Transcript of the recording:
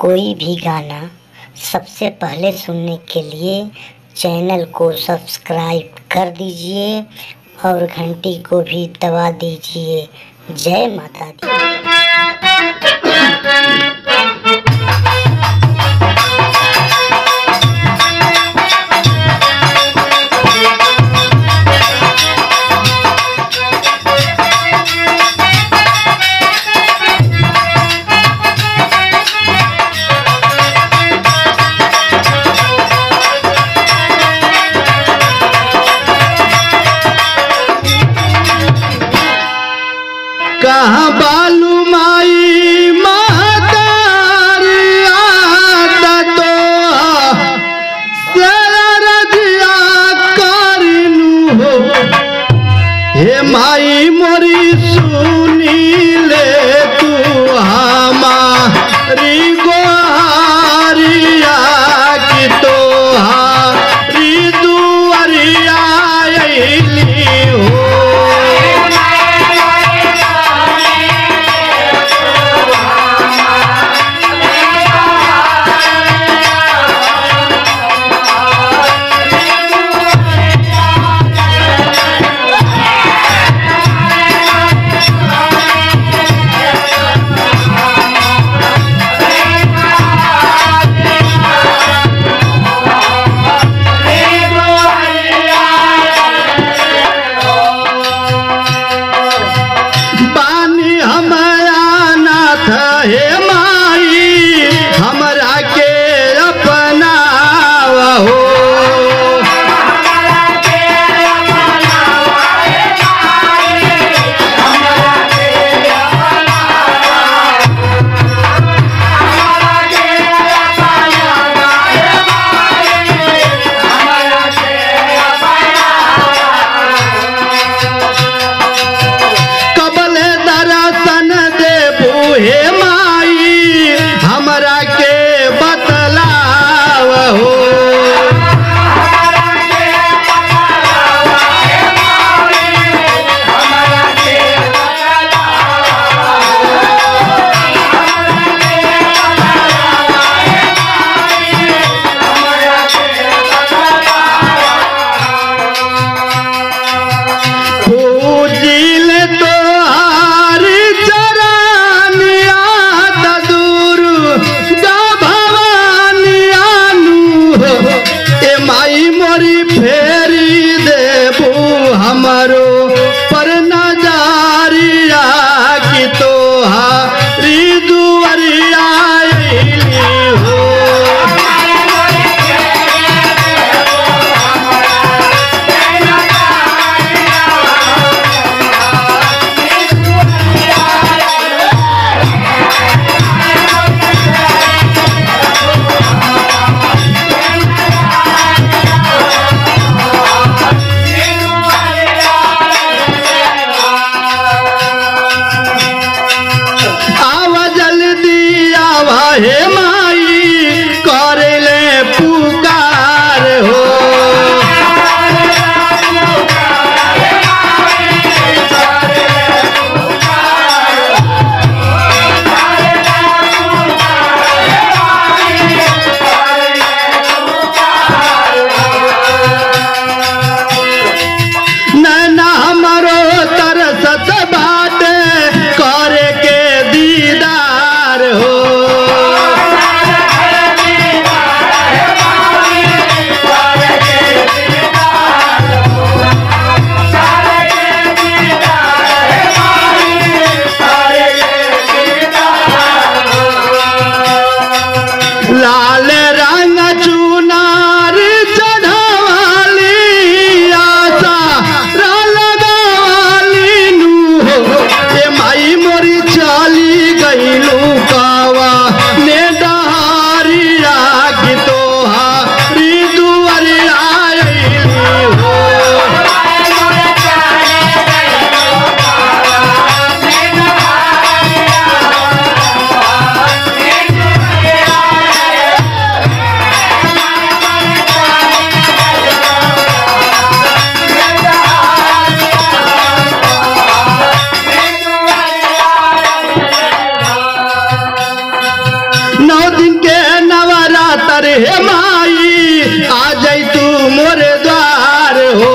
कोई भी गाना सबसे पहले सुनने के लिए चैनल को सब्सक्राइब कर दीजिए और घंटी को भी दबा दीजिए। जय माता दी। कहाँ बालू माई मातार आता तो सररजिया करिनु हो। हे माई मोरी सुनी ले तू हमारी गोहारिया की तो हारी दुआरिया अइली हो। हे माई हमरा के अपनावा हो। कबले दर्शन देबू हे हमरा के बतलाव हो। पूजिल तोहार चरनिया दूर माई मोरी फेरी देबू हमरो पर नजरिया की तो हारी दुआरिया अइली हो। हे माई करेले पुकार हो। नैना हमरो तरसत बाटे करे के दीदार हो। 9 दिन के नवरात्र हे माई आ जाई तू मोरे द्वार हो।